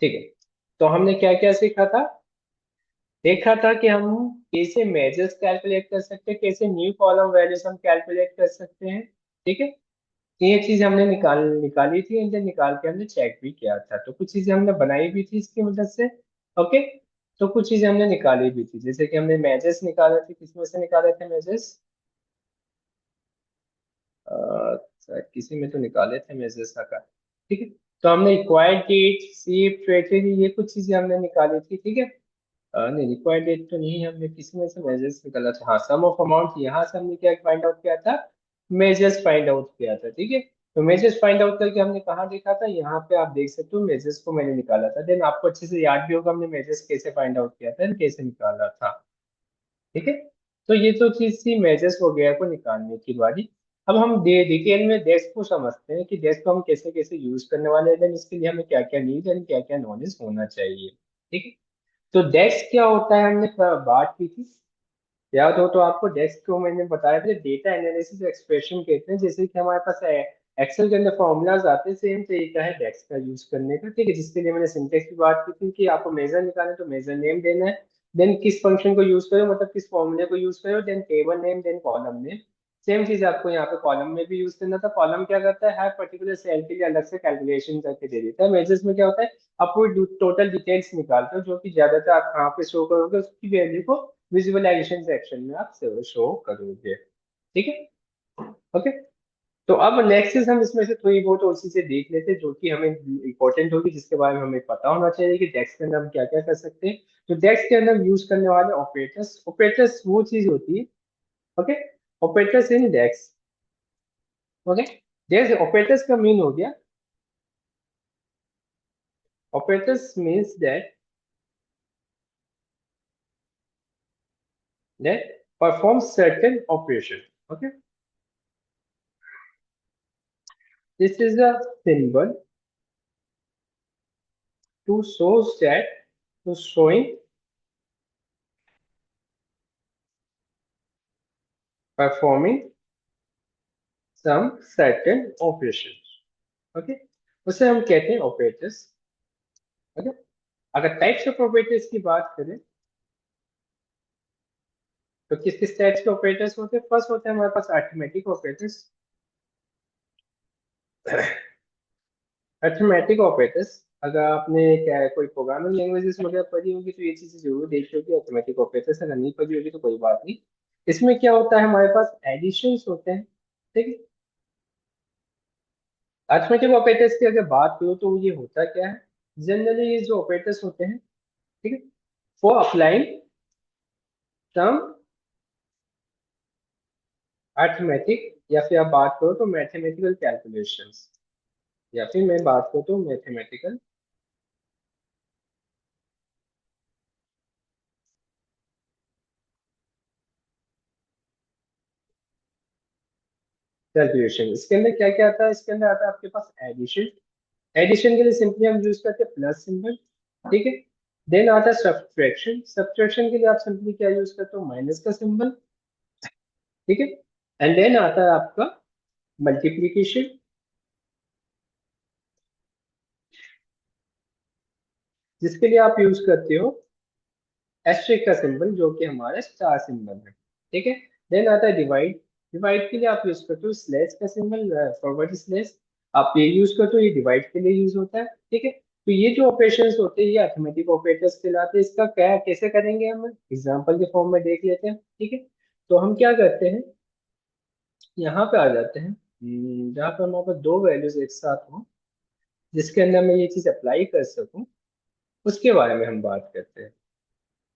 ठीक है। तो हमने क्या क्या सीखा था? देखा था कि हम कैसे मेजर्स कैलकुलेट कर सकते हैं, कैसे न्यू कॉलम वैल्यूज हम कैलकुलेट कर सकते हैं। ठीक है। ये चीज हमने निकाली थी, एंड निकाल के हमने चेक भी किया था, तो कुछ चीजें हमने बनाई भी थी इसकी मदद से। ओके। तो कुछ चीजें हमने निकाली भी थी, जैसे कि हमने मेजर्स निकाले थे, किसमें से निकाले थे मेजर्स? किसी में तो निकाले थे मेजर्स का। ठीक है। तो हमने रिक्वायर्ड डेट, सीप, ट्रेजरी, ये कुछ चीजें हमने निकाली थी। ठीक है। नहीं, रिक्वायर्ड डेट तो नहीं, हमने किसी में से मेजर्स निकाला था। हाँ, सम ऑफ अमाउंट, यहाँ से हमने क्या फाइंड आउट किया था? मेजर्स फाइंड आउट किया था। ठीक है। तो मेजर्स फाइंड आउट करके हमने कहाँ देखा था? यहाँ पे आप देख सकते हो, मेजर्स को मैंने निकाला था। देन आपको अच्छे से याद भी होगा हमने मेजर्स कैसे फाइंड आउट किया था, and कैसे निकाला था। ठीक है। तो ये तो चीज थी मेजर्स वगैरह को निकालने की बारी। अब हम डिटेल में डेस्क को समझते हैं कि डेस्क को हम कैसे कैसे यूज करने वाले हैं, then इसके लिए हमें क्या क्या नीड और क्या क्या नॉलेज होना चाहिए। ठीक है। तो डेस्क क्या होता है, हमने बात की थी, याद हो तो आपको? डेस्क को मैंने बताया था, डेटा एनालिसिस एक्सप्रेशन कहते हैं। जैसे कि हमारे पास एक्सेल के अंदर फॉर्मूलाज आते हैं, सेम तरीका है डेस्क का यूज करने का। ठीक है। जिसके लिए मैंने सिंटेक्स की बात की थी कि आपको मेजर निकालना है तो मेजर नेम देना है, देन किस फंक्शन को यूज करो, मतलब किस फॉर्मूले को यूज करो, then table name, then column name. Same चीज आपको यहाँ पे कॉलम में भी यूज करना था। कॉलम क्या करता है, हर पर्टिकुलर सेल के लिए अलग से कैलकुलेशन करके दे देता है। मेजर्स में क्या होता है, आप वो टोटल डिटेल्स निकालते हो, जो कि ज्यादातर आप कहाँ पे शो करोगे, उसकी वैल्यू को विजुअलाइजेशन सेक्शन में आप शो करोगे। ठीक है। ओके। तो अब नेक्स्ट चीज हम इसमें से थोड़ी बहुत और चीजें देख लेते हैं जो कि हमें इंपॉर्टेंट होगी, जिसके बारे में हमें पता होना चाहिए कि डेस्क के अंदर हम क्या क्या कर सकते हैं। तो डेस्क के अंदर यूज करने वाले ऑपरेटर्स, ऑपरेटर्स वो चीज होती है। Okay. Operators in desk. Okay. Desk operators का मीन हो गया, operators means that perform certain operation. Okay. This is a symbol to shows that, to showing performing some certain operations. Okay. उसे हम कहते हैं ऑपरेटर्स। ओके। अगर types of operators की बात करें तो किस किस टाइप्स के ऑपरेटर्स होते हैं? फर्स्ट होता है हमारे पास अरिथमेटिक ऑपरेटर्स। अरिथमेटिक ऑपरेटर्स, अगर आपने क्या है कोई प्रोग्रामिंग लैंग्वेजेस वगैरह पढ़ी होगी तो ये चीजें जरूर देखी होगी। अरिथमेटिक ऑपरेटर्स अगर नहीं पढ़ी होगी तो कोई बात नहीं। इसमें क्या होता है, हमारे पास एडिशंस होते हैं। ठीक है। अरिथमेटिक ऑपरेटर्स की अगर बात करो तो ये होता क्या है, जनरली ये जो ऑपरेटर्स होते हैं, ठीक है, फॉर अप्लाइंग सम अरिथमेटिक, या फिर आप बात करो तो मैथमेटिकल कैलकुलेशंस, या फिर मैं बात करूँ तो मैथमेटिकल कैलकुलेशन। इसके अंदर क्या क्या आता है? इसके अंदर आता है आपके पास एडिशन। एडिशन के लिए सिंपली हम यूज करते हैं प्लस सिंबल। ठीक है। देन आता है सब्ट्रैक्शन। सब्ट्रैक्शन के लिए आप सिंपली क्या यूज करते हो? माइनस का सिंबल। ठीक है। एंड देन आता है आपका मल्टीप्लीकेशन, जिसके लिए आप यूज करते हो एस्ट्रिक का सिंबल, जो कि हमारा स्टार सिंबल है। ठीक है। देन आता है डिवाइड। डिवाइड के लिए आप यूज करते हो स्लैश का सिंबल, फॉरवर्ड स्लैश। आप ये यूज करते हो, ये डिवाइड के लिए यूज होता है। ठीक है। तो ये जो ऑपरेशंस होते हैं ये अरिथमेटिक ऑपरेटर्स कहलाते हैं। इसका क्या कैसे करेंगे हम एग्जांपल के फॉर्म में देख लेते हैं। ठीक है। तो हम क्या करते हैं, यहाँ पे आ जाते हैं, जहाँ पे हमारे पास दो वैल्यूज एक साथ हो, जिसके अंदर मैं ये चीज अप्लाई कर सकूं, उसके बारे में हम बात करते हैं।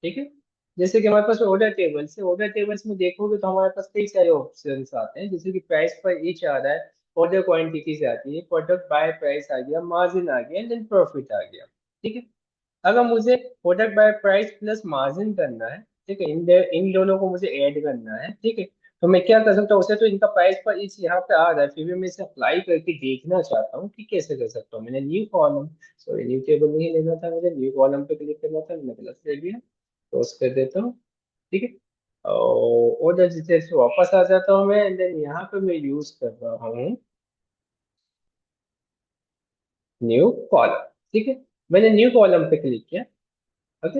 ठीक है। जैसे कि हमारे पास ऑर्डर टेबल्स है, ऑर्डर टेबल्स में देखोगे तो हमारे पास कई सारे ऑप्शंस आते हैं, जैसे कि प्राइस पर ईच आ रहा है, ऑर्डर क्वांटिटीज आती है, प्रोडक्ट बाय प्राइस आ गया, मार्जिन आ गया, देन प्रॉफिट आ गया। ठीक है। अगर मुझे product by price plus margin करना है, ठीक है, इन दोनों को मुझे ऐड करना है। ठीक है। तो मैं क्या कर सकता हूँ? उसे तो इनका प्राइस पर ईच यहाँ पे आ रहा है, फिर भी मैं इसे अप्लाई करके देखना चाहता हूँ कि कैसे कर सकता हूँ। मैंने new column, sorry new table नहीं लेना था, मुझे न्यू कॉलम पे क्लिक करना था, मैंने प्लस ले लिया, क्लोज कर देता हूँ। ठीक है। और डिटेल्स पे वापस आ जाता हूँ मैं, एंड देन यहाँ पे मैं यूज कर रहा हूँ न्यू कॉलम, ठीक है। मैंने न्यू कॉलम पे क्लिक किया। ओके,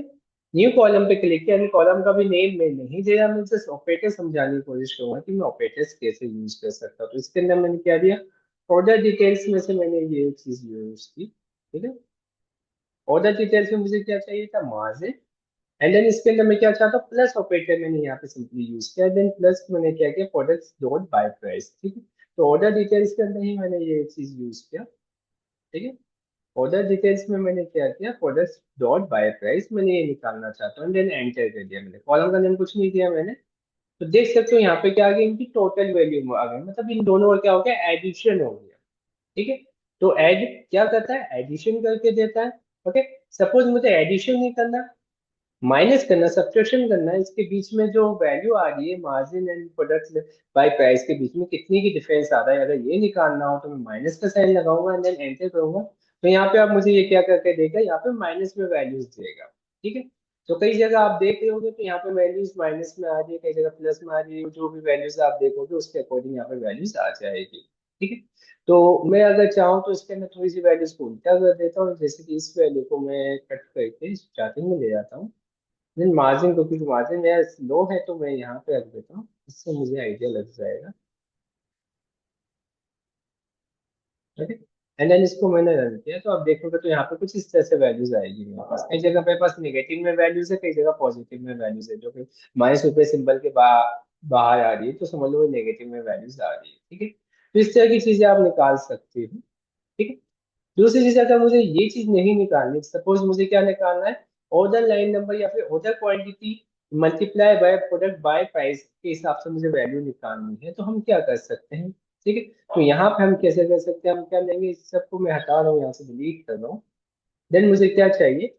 न्यू कॉलम पे क्लिक किया। कॉलम का भी नेम मैं नहीं दे रहा, मैं जस्ट ऑपरेटर समझाने की कोशिश करूंगा कि मैं ऑपरेटर्स कैसे यूज कर सकता हूँ। तो इसके अंदर मैंने क्या दिया, ऑर्डर डिटेल्स में से मैंने ये चीज यूज की, ठीक है। ऑर्डर डिटेल्स में मुझे क्या चाहिए था, मार्जिन। एंड देन इसके अंदर मैं क्या चाहता हूँ, प्लस ऑपरेटर मैंने यहाँ पे सिंपली यूज किया। देन प्लस मैंने क्या किया, प्रोडक्ट्स डॉट बाय प्राइस, ठीक है। तो ऑर्डर डिटेल्स के अंदर ही मैंने ये चीज यूज किया, ठीक है। ऑर्डर डिटेल्स में मैंने क्या किया, प्रोडक्ट्स डॉट बाय प्राइस मैंने ये निकालना चाहता हूँ। देन एंटर कर दिया मैंने, कॉलम का नेम कुछ नहीं दिया मैंने। तो देख सकते हो यहाँ पे क्या आ गया, इनकी टोटल वैल्यू आ गई, मतलब इन दोनों का क्या हो गया, एडिशन हो गया, ठीक है। तो ऐड क्या करता है, एडिशन करके देता है। ओके, सपोज मुझे एडिशन नहीं करना, माइनस करना, सब्ट्रैक्शन करना है, इसके बीच में जो वैल्यू आ रही है margin and product by price के बीच में कितनी की डिफरेंस आ रहा है, अगर ये निकालना हो तो मैं माइनस का साइन लगाऊंगा एंड देन एंटर करूंगा। तो यहाँ पे आप मुझे ये क्या करके देगा, यहाँ पे माइनस में वैल्यूज देगा, ठीक है। तो कई जगह आप देख रहे होगे तो यहाँ पे वैल्यूज माइनस में आ रही है, कई जगह प्लस में आ रही है, जो भी वैल्यूज आप देखोगे उसके अकॉर्डिंग यहाँ पे वैल्यूज आ जाएगी, ठीक है। तो मैं अगर चाहूँ तो इसके अंदर थोड़ी सी वैल्यूज को उल्टा कर देता हूँ, जैसे कि इस वैल्यू को मैं कट करके स्टार्टिंग में ले जाता हूँ। देन मार्जिन को, क्योंकि मार्जिन मेरा लो है तो मैं यहाँ पे रख देता हूँ, इससे मुझे आइडिया लग जाएगा, ठीक है। एंड देन इसको मैंने रन किया तो आप देखोगे तो यहाँ पे कुछ इस तरह से वैल्यूज आएगी मेरे पास। कई जगह मेरे पास नेगेटिव में वैल्यूज है, कई जगह पॉजिटिव में वैल्यूज है, जो कि माइनस रुपए सिंबल के बाहर आ रही है तो समझ लो वो नेगेटिव में वैल्यूज आ रही है, ठीक है। तो इस तरह की चीजें आप निकाल सकते हो, ठीक है। दूसरी चीज, अगर मुझे ये चीज नहीं निकालनी, सपोज मुझे क्या निकालना है, ऑर्डर लाइन नंबर या फिर order quantity multiply by product by price के हिसाब से मुझे वैल्यू निकालनी है, तो हम क्या कर सकते हैं, ठीक है। तो यहाँ पे हम कैसे कर सकते हैं, हम क्या लेंगे, इस सबको मैं हटा रहा हूँ, यहाँ से डिलीट कर रहा हूँ। देन मुझे क्या चाहिए,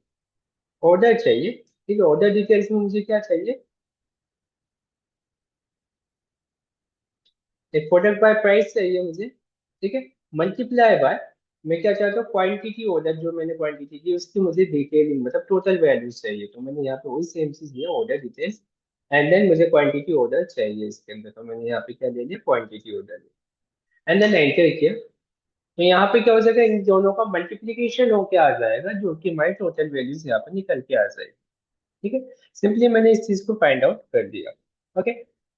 ऑर्डर चाहिए, ठीक है। ऑर्डर डिटेल्स में मुझे क्या चाहिए, एक प्रोडक्ट बाय प्राइस चाहिए मुझे, ठीक है। मल्टीप्लाई बाय, मैं क्या चाहता हूँ, क्वांटिटी ऑर्डर, जो मैंने क्वांटिटी की उसकी मुझे डिटेलिंग मतलब टोटल वैल्यूज चाहिए, तो मैंने यहाँ पे वही सेम चीज लिया, ऑर्डर डिटेल्स। एंड देन मुझे क्वांटिटी ऑर्डर चाहिए इसके अंदर, तो मैंने यहाँ पे क्या ले लिया, क्वांटिटी ऑर्डर लिया। एंड देन एंटर किया। तो यहाँ पे क्या हो जाएगा, इन दोनों का मल्टीप्लीकेशन होके आ जाएगा, जो कि हमारी टोटल वैल्यूज यहाँ पे निकल के आ जाएगी, ठीक है। सिंपली मैंने इस चीज को फाइंड आउट कर दिया। ओके,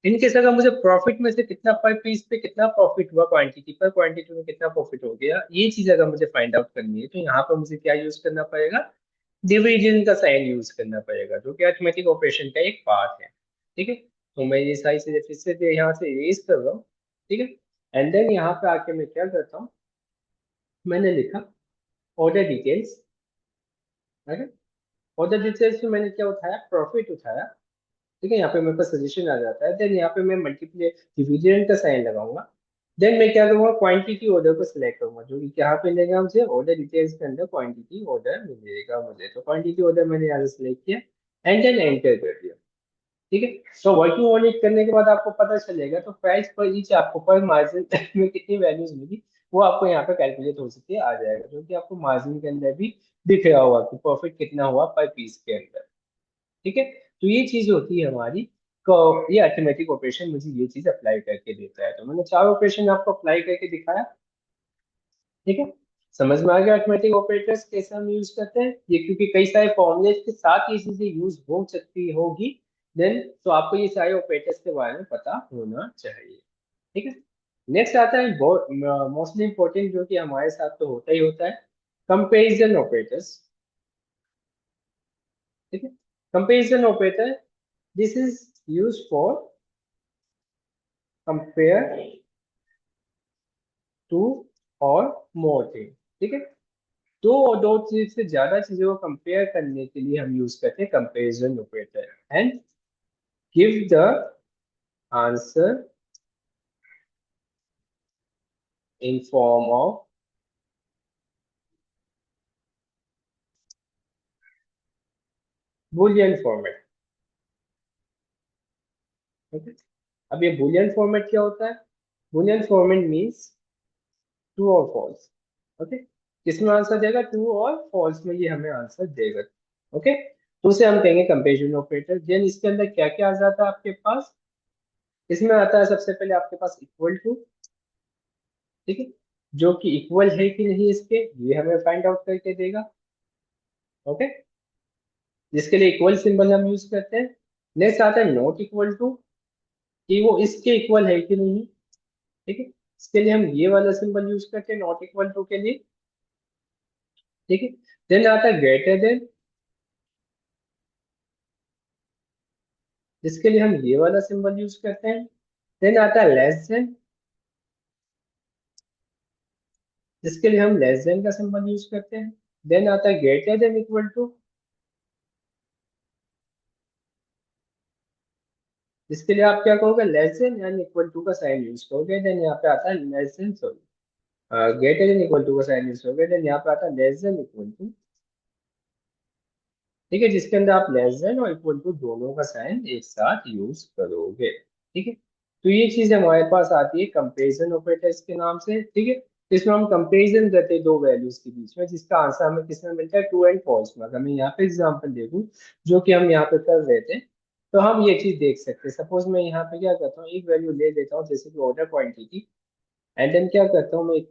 इनकेस अगर मुझे प्रॉफिट में से कितना पर पीस पे कितना प्रॉफिट हुआ, क्वांटिटी पर क्वांटिटी में कितना प्रॉफिट हो गया, ये चीज अगर मुझे फाइंड आउट करनी है तो यहाँ पर मुझे क्या यूज करना पड़ेगा, डिविजन का साइन यूज करना पड़ेगा, जो कि अरिथमेटिक ऑपरेशन का एक पार्ट है, ठीक है। तो मैं ये सारी चीजें फिर से यहाँ से इरेज कर रहा हूँ, ठीक है। एंड देन यहाँ पे आके मैं क्या करता हूँ, मैंने लिखा ऑर्डर डिटेल्स। ऑर्डर डिटेल्स में मैंने क्या उठाया, प्रॉफिट उठाया, ठीक है। यहाँ पे मेरे पास सजेशन आ जाता है। देन यहाँ पे मैं मल्टीप्लाई डिविडेंड का साइन लगाऊंगा। देन मैं क्या करूंगा, क्वांटिटी ऑर्डर को सिलेक्ट करूंगा, जो कि यहाँ पे मिलेगा मुझे, ऑर्डर डिटेल्स के अंदर क्वांटिटी ऑर्डर मिलेगा मुझे, तो क्वांटिटी ऑर्डर मैंने यहाँ से सिलेक्ट किया एंड देन एंटर कर दिया, ठीक है। तो वर्किंग ऑन इट करने के बाद आपको पता चलेगा, तो प्राइस पर ईच आपको पर मार्जिन में कितनी वैल्यूज मिली, वो आपको यहाँ पे कैलकुलेट हो सकती है, आ जाएगा, जो कि आपको मार्जिन के अंदर भी दिख रहा होगा कि प्रॉफिट कितना हुआ पर पीस के अंदर, ठीक है। तो ये चीज होती है हमारी ये अर्थमेटिक ऑपरेशन मुझे ये चीज अप्लाई करके देता है। तो मैंने चार ऑपरेशन आपको अप्लाई करके दिखाया, ठीक है। समझ में आ गया अर्थमेटिक ऑपरेटर्स कैसे हम यूज करते हैं ये, क्योंकि कई सारे फॉर्मुलेज के साथ ये चीजें यूज हो सकती होगी। देन तो आपको ये सारे ऑपरेटर्स के बारे में पता होना चाहिए, ठीक है। नेक्स्ट आता है मोस्टली इंपॉर्टेंट, जो कि हमारे साथ तो होता ही होता है, कंपेरिजन ऑपरेटर्स, ठीक है। Comparison operator, this is use for compare two और मोर थिंग, ठीक है। दो और दो चीज से ज्यादा चीजों को कंपेयर करने के लिए हम यूज करते हैं comparison operator, and give the answer in form of Boolean format, okay. अब ये बूलियन फॉर्मेट क्या होता है, बूलियन फॉर्मेट मीन्स ट्रू और फॉल्स, ओके। किसमें आंसर देगा, ट्रू और फॉल्स में ये हमें आंसर देगा, ओके। तो उसे हम कहेंगे कंपैरिजन ऑपरेटर। देन इसके अंदर क्या क्या आ जाता है आपके पास, इसमें आता है सबसे पहले आपके पास इक्वल टू, ठीक है। जो कि इक्वल है कि नहीं इसके, ये हमें फाइंड आउट करके देगा। ओके, जिसके लिए इक्वल सिंबल हम यूज करते हैं। नेक्स्ट आता है नॉट इक्वल टू, कि वो इसके इक्वल है कि नहीं। ठीक है, इसके लिए हम ये वाला सिंबल यूज करते हैं नॉट इक्वल टू के लिए। ठीक है, देन आता है ग्रेटर देन, जिसके लिए हम ये वाला सिंबल यूज करते हैं। देन आता है लेस देन, जिसके लिए हम लेस देन का सिंबल यूज करते हैं। देन आता है ग्रेटर देन इक्वल टू, जिसके लिए आप क्या कहोगे, लेस देन यानी इक्वल टू का साइन यूज करोगे। देन यहाँ पे आता है less than, sorry, greater than equal to का साइन यूज करोगे। देन यहाँ पे आता है लेस देन इक्वल टू। ठीक है, जिसके अंदर आप लेस देन और इक्वल टू दोनों का साइन एक साथ यूज करोगे। ठीक है, तो ये चीज हमारे पास आती है कंपैरिजन ऑपरेटर्स के नाम से। ठीक है, इसमें हम कंपैरिजन करते हैं दो वैल्यूज के बीच में, जिसका आंसर हमें किसमें मिलता है, ट्रू एंड फॉल्स में। अगर मैं यहाँ पे एग्जांपल दे दूं, जो कि हम यहाँ पे कर रहे थे, तो हम ये चीज देख सकते हैं। सपोज मैं यहाँ पे क्या करता हूँ, एक वैल्यू ले लेता हूँ जैसे कि ऑर्डर क्वांटिटी, एंड देन क्या करता हूँ मैं, एक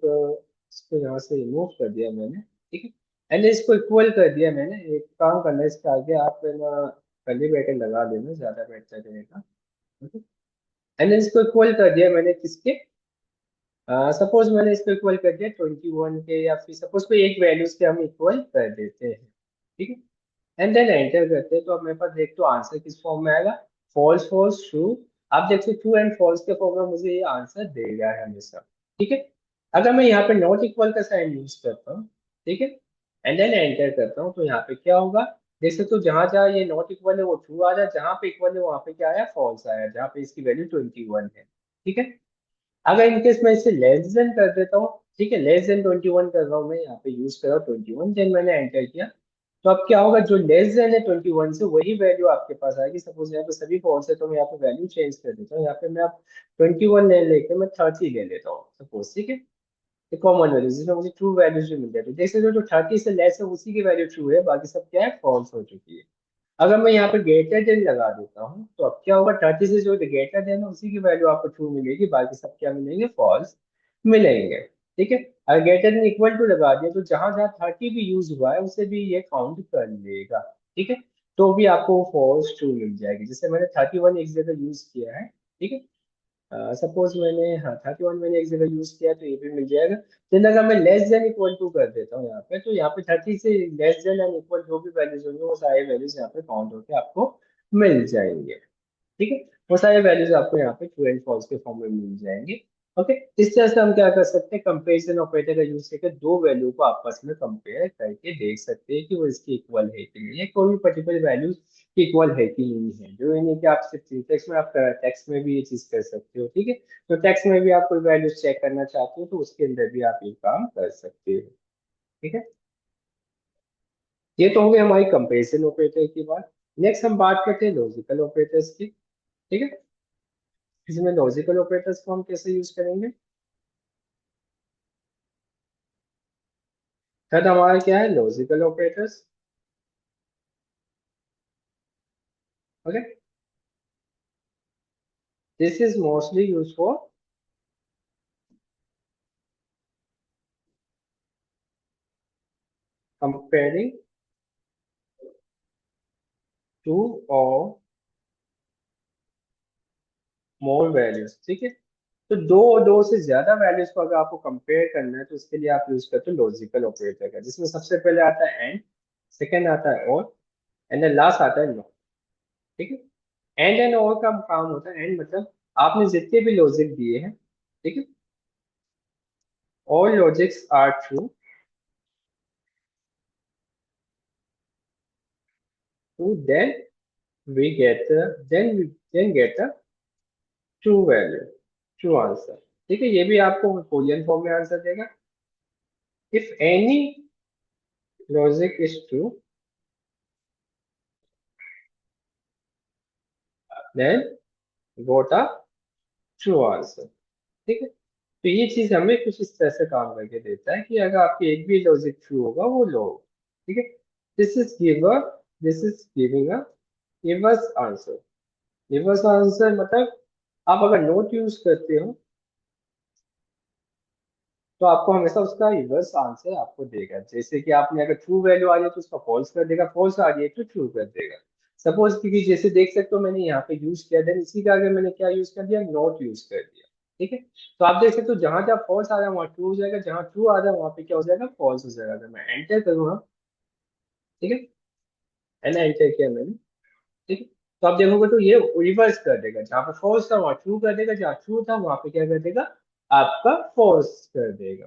इसको यहाँ से रिमूव कर दिया मैंने। ठीक है, एंड इसको इक्वल कर दिया मैंने। एक काम करना है, इसके आगे आप है ना कर्ली ब्रैकेट लगा देना, ज्यादा बेहतर रहेगा। ओके, एंड देन इसको इक्वल कर दिया मैंने किसके, सपोज मैंने इसको इक्वल कर दिया 21 के, या फिर सपोज कोई एक वैल्यूज के हम इक्वल कर देते हैं। ठीक है, एंड देन एंटर करते हैं, तो अब मेरे पास देख तो आंसर किस फॉर्म में आएगा, फॉल्स फॉल्स ट्रू। आप देखो ट्रू एंड फॉल्स के फॉर्म में मुझे ये आंसर देगा है हमेशा। ठीक है, अगर मैं यहाँ पे नॉट इक्वल का साइन यूज करता हूँ, ठीक है, एंड देन एंटर करता हूँ, तो यहाँ पे क्या होगा, देख सकते हो जहां जहां ये नॉट इक्वल है वो ट्रू आ जाए, जहां पे इक्वल है वहां पे क्या आया, फॉल्स आया, जहां पे इसकी वैल्यू 21 है। ठीक है, अगर इनकेस मैं इसे लेस देन कर देता हूँ, ठीक है, लेस देन 21 कर रहा हूँ मैं, यहाँ पे यूज कर रहा हूँ 21, देन मैंने एंटर किया, तो अब क्या होगा, जो लेस देन है 21 से वही वैल्यू आपके पास आएगी। सपोज यहाँ पे सभी फॉल्स है, तो मैं यहाँ पे वैल्यू चेंज कर देता हूँ, यहाँ पे मैं अब 21 ले लेके मैं 30 ले लेता हूँ सपोज। ठीक है, कॉमन वैल्यू जिसमें मुझे ट्रू वैल्यूज भी मिल जाती है। देख सकते हो जो 30 से लेस है उसी की वैल्यू ट्रू है, बाकी सब क्या है, फॉल्स हो चुकी है। अगर मैं यहाँ पे ग्रेटर देन लगा देता हूँ, तो अब क्या होगा, 30 से जो ग्रेटर देन है उसी की वैल्यू आपको ट्रू मिलेगी, बाकी सब क्या मिलेंगे, फॉल्स मिलेंगे। ठीक है, अगर ग्रेटर देन इक्वल टू लगा दिया, तो जहां जहां 30 भी यूज हुआ है उसे भी ये काउंट कर लेगा। ठीक है, तो भी आपको फॉल्स ट्रू मिल जाएगी। जैसे मैंने 31 एक जगह यूज किया है। ठीक है, सपोज मैंने, हाँ 31 मैंने एक जगह यूज किया, तो ये भी मिल जाएगा। देन अगर मैं लेस देन इक्वल टू कर देता हूँ यहाँ पे, तो यहाँ पे 30 से लेस देन एंड इक्वल जो भी वैल्यूज होंगे वो सारे वैल्यूज यहाँ पे काउंट होकर आपको मिल जाएंगे। ठीक है, वो सारे वैल्यूज आपको यहाँ पे ट्रू एंड फॉल्स के फॉर्म में मिल जाएंगे। ओके, इस तरह से हम क्या कर सकते हैं, कंपेरिजन ऑपरेटर का यूज करके दो वैल्यू को आपस में कंपेयर करके देख सकते हैं कि वो इसकी इक्वल है कि नहीं है, कोई भी पर्टिकुलर वैल्यू इक्वल है कि नहीं है। जो ये नहीं कि आप सिर्फ सिंटेक्स में, आप टेक्स्ट में भी ये चीज कर सकते हो। ठीक है, तो टेक्स्ट में भी आप कोई वैल्यू चेक करना चाहते हो, तो उसके अंदर भी आप ये काम कर सकते हो। ठीक है, ये तो हो गई हमारी कंपेरिजन ऑपरेटर की बात। नेक्स्ट हम बात करते हैं लॉजिकल ऑपरेटर्स की। ठीक है, इसमें लॉजिकल ऑपरेटर्स को हम कैसे यूज करेंगे। थर्ड हमारा क्या है, logical operators. Okay, this is mostly use for comparing two और मोर वैल्यूज। ठीक है, तो दो और दो से ज्यादा वैल्यूज को अगर आपको कंपेयर करना है, तो उसके लिए आप यूज करते हो लॉजिकल ऑपरेटर का, जिसमें सबसे पहले आता है एंड, सेकंड आता है और, एंड देन लास्ट आता है नॉट। ठीक है, एंड एंड और का काम होता है, एंड मतलब आपने जितने भी लॉजिक दिए हैं, ठीक है, all logics are true too, then we get then we then get a true value, true answer. ठीक है, ये भी आपको बूलियन फॉर्म में आंसर देगा। If any logic is true, then got a true answer. ठीक है, तो ये चीज हमें कुछ इस तरह से काम करके देता है कि अगर आपकी एक भी लॉजिक ट्रू होगा वो लो। ठीक है, this is giver, this is giving a reverse answer. Reverse answer मतलब आप अगर नोट यूज करते हो, तो आपको हमेशा उसका रिवर्स आंसर आपको देगा। जैसे कि आपने अगर ट्रू वैल्यू आ रही है तो उसका फॉल्स कर देगा, फॉल्स आ रही है तो ट्रू कर देगा। सपोज क्योंकि जैसे देख सकते हो मैंने यहाँ पे यूज किया, देन इसी का आगे मैंने क्या यूज कर दिया, नॉट यूज कर दिया। ठीक है, तो आप देख सकते हो जहां जहां फॉल्स आ रहा है वहां ट्रू हो जाएगा, जहां ट्रू आ रहा है वहां पे क्या हो जाएगा, फॉल्स हो जाएगा। अगर मैं एंटर करूंगा, ठीक है ना, एंटर किया मैंने, ठीक है, तो आप देखोगे तो ये रिवर्स कर देगा, जहां पे फॉल्स था वहां ट्रू कर देगा, जहां ट्रू था वहां पे क्या कर देगा, आपका फॉल्स कर देगा।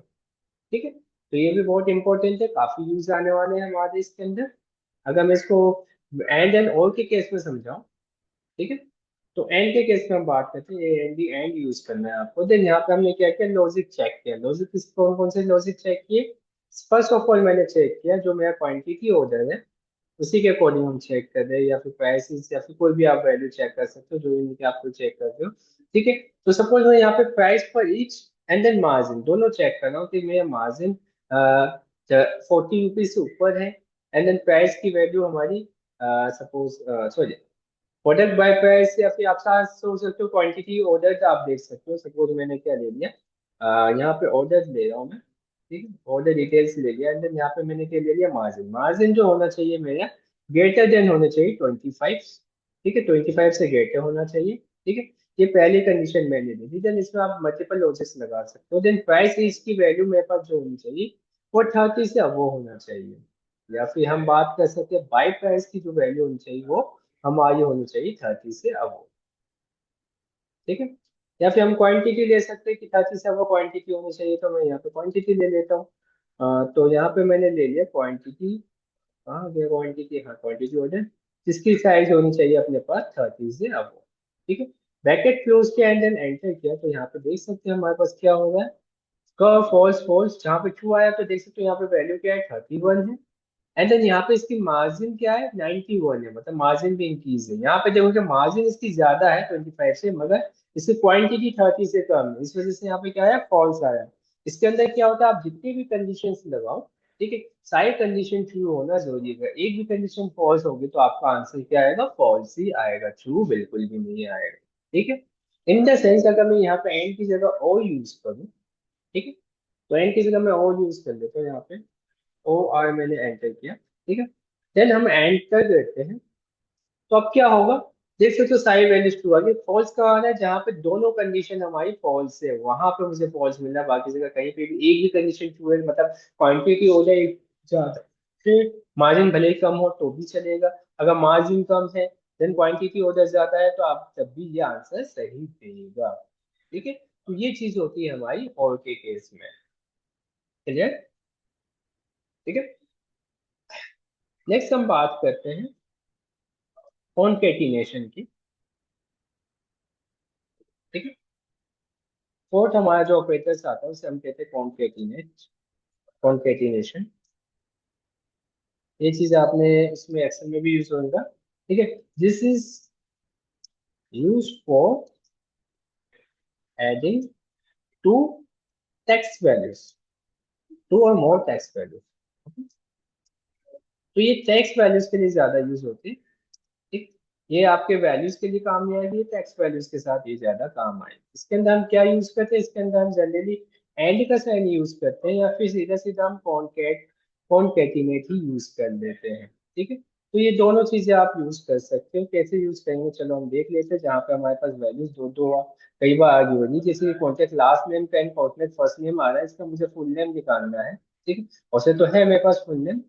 ठीक है, तो ये भी बहुत इंपॉर्टेंट है, काफी यूज आने वाले हैं हमारे इसके अंदर। अगर मैं इसको एंड और के केस में समझाऊं, ठीक है, तो एंड के केस में हम बात करते हैं, एंड दी एंड यूज करना है आपको। देन यहाँ पे हमने क्या किया, लॉजिक चेक किया। लॉजिक किस कौन कौन से लॉजिक चेक किए, फर्स्ट ऑफ ऑल मैंने चेक किया जो मेरा क्वांटिटी ऑर्डर है उसी के अकॉर्डिंग हम चेक कर रहे हैं, या फिर प्राइसेस या फिर कोई भी आप वैल्यू चेक कर सकते हो जो इनके आपको चेक कर रहे हो। ठीक है, तो सपोज मैं यहाँ पे प्राइस पर ईच एंड देन मार्जिन दोनों चेक कर रहा हूँ कि मेरा मार्जिन 40 रुपीज से ऊपर है, एंड देन प्राइस की वैल्यू हमारी suppose sorry product by price, या फिर आप साथ सोच सकते हो क्वांटिटी ऑर्डर का आप देख सकते हो। सपोज मैंने क्या ले लिया, यहाँ पे ऑर्डर ले रहा हूँ मैं, ठीक है, ऑर्डर डिटेल्स ले लिया, एंड देन यहाँ पे मैंने क्या ले लिया, मार्जिन। मार्जिन जो होना चाहिए मेरा ग्रेटर देन होना चाहिए 25। ठीक है, 25 से ग्रेटर होना चाहिए। ठीक है, ये पहली कंडीशन मैंने दी थी। देन इसमें आप मल्टीपल लॉजिक्स लगा सकते हो। देन प्राइस इसकी वैल्यू मेरे पास जो होनी चाहिए वो 30 से अब वो होना चाहिए, या फिर हम बात कर सकते हैं बाई प्राइस की जो वैल्यू होनी चाहिए वो हमारी होनी चाहिए 30 से अब। ठीक है, या फिर हम क्वांटिटी ले सकते हैं कि 30 से अब क्वांटिटी होनी चाहिए, तो मैं यहाँ पे क्वांटिटी ले लेता हूँ। तो यहाँ पे मैंने ले लिया क्वांटिटी, कहाँ गया क्वांटिटी, हाँ क्वांटिटी ऑर्डर, जिसकी साइज होनी चाहिए अपने पास 30 से अब। ठीक है, ब्रैकेट क्लोज किया एंड देन एंटर किया, तो यहाँ पे देख सकते हैं हमारे पास क्या हो रहा है, कर्व फॉल्स फॉल्स, जहाँ पे ट्रू आया तो देख सकते हो यहाँ पे वैल्यू क्या है, 31 है। एंड देन यहाँ पे इसकी मार्जिन क्या है, 91 है, मतलब मार्जिन भी इंक्रीज है। यहाँ पे देखो कि मार्जिन इसकी ज्यादा है 25 से, मगर इसकी क्वांटिटी 30 से कम है, इस वजह से यहाँ पे क्या है, फॉल्स आया। इसके अंदर क्या होता है, आप जितनी भी कंडीशन लगाओ, ठीक है, सारी कंडीशन ट्रू होना जरूरी है। एक भी कंडीशन फॉल्स होगी तो आपका आंसर क्या आएगा, फॉल्स ही आएगा, ट्रू बिल्कुल भी नहीं आएगा। ठीक है, इन द सेंस अगर मैं यहाँ पे एंड की जगह और यूज करूँ, ठीक है, तो एंड की जगह मैं और यूज कर लेता हूँ, यहाँ पे ओ आर मैंने एंटर किया। ठीक है, देन हम एंटर करते हैं, तो अब क्या होगा, देख सकते हो सारी वैल्यूज ट्रू आ गई। फॉल्स का आ रहा है जहाँ पे दोनों कंडीशन हमारी फॉल्स है, वहां पे मुझे फॉल्स मिल रहा है, बाकी जगह कहीं पे भी एक भी कंडीशन ट्रू है, मतलब क्वांटिटी हो जाए ज्यादा, फिर मार्जिन भले ही कम हो तो भी चलेगा। अगर मार्जिन कम है देन क्वांटिटी ऑर्डर ज्यादा है, तो आप तब भी ये आंसर सही देगा। ठीक है, तो ये चीज होती है हमारी और के केस में। क्लियर? ठीक है, नेक्स्ट हम बात करते हैं कॉन्केटिनेशन की। ठीक है, फोर्थ हमारा जो ऑपरेटर्स आता है उसे हम कहते हैं कॉन्केटिनेट, कॉन्केटिनेशन। ये चीज आपने इसमें एक्सेल में भी यूज होगा। ठीक है, this is use for adding two text values, two और मोर टेक्स्ट वैल्यूज। तो ये टेक्स्ट वैल्यूज के लिए ज्यादा यूज होती है। ठीक, ये आपके वैल्यूज के लिए काम नहीं आएगी, टेक्स्ट वैल्यूज के साथ ये ज्यादा काम आएगी। इसके अंदर हम क्या यूज करते हैं, इसके अंदर हम जनरली एंड का साइन यूज करते हैं, या फिर सीधा सीधा हम कॉनकैटिनेट ही यूज कर लेते हैं। ठीक है, तो ये दोनों चीजें आप यूज कर सकते हो। कैसे यूज करेंगे चलो हम देख लेते हैं। जहाँ पे हमारे पास वैल्यूज दो दो कई बार आगे होगी, जैसे कॉन्टेक्ट लास्ट नेम का एंड कॉन्टेक्ट फर्स्ट नेम आ रहा है, इसका मुझे फुल नेम निकालना है। ठीक है, वैसे तो है मेरे पास फुल नेम,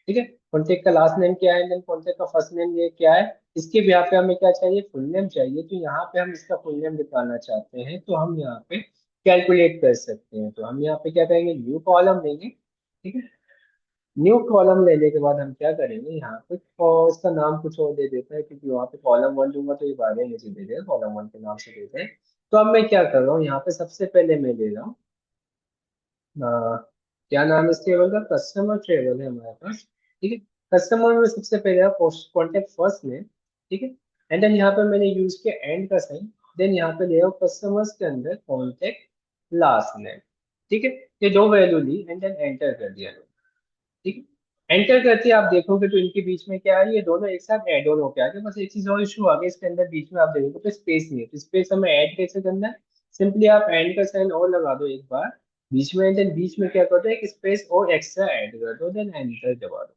ठीक है, कॉन्टेक्ट का लास्ट नेम क्या है, देन कॉन्टेक्ट का फर्स्ट नेम ये क्या है, इसके भी यहाँ पे हमें क्या चाहिए, फुल नेम चाहिए। तो यहाँ पे हम इसका फुल नेम निकालना चाहते हैं, तो हम यहाँ पे कैलकुलेट कर सकते हैं। तो हम यहाँ पे क्या करेंगे, न्यू कॉलम लेंगे। ठीक है, न्यू कॉलम लेने के बाद हम क्या करेंगे, यहाँ पे और इसका नाम कुछ और दे देते हैं, क्योंकि वहाँ पे कॉलम वन दूंगा तो ये बारह नीचे दे देगा, कॉलम वन के नाम से देते हैं। तो अब मैं क्या कर रहा हूँ, यहाँ पे सबसे पहले मैं ले रहा हूँ क्या नाम है इस टेबल का, कस्टमर टेबल है हमारे पास। ठीक है, कस्टमर में सबसे पहले कॉन्टेक्ट फर्स्ट नेम। ठीक है, एंड देन यहाँ पे मैंने यूज किया एंड का साइन, देन यहाँ पे ले आओ कस्टमर्स के अंदर कॉन्टेक्ट लास्ट नेम। ठीक है, ये दो वैल्यू ली एंड देन एंटर कर दिया। ठीक है, एंटर करते ही आप देखोगे तो इनके बीच में क्या है, ये दोनों एक साथ एड ऑन होके आ गए। बस एक चीज और इशू आ गया इसके अंदर, बीच में आप देखोगे तो स्पेस नहीं है, तो स्पेस हमें ऐड कैसे करना है, सिंपली आप एंड का साइन और लगा दो एक बार, बीच में, देन बीच में क्या कर दो, एक स्पेस और एक्स्ट्रा ऐड कर दो, देन एंटर दबा दो।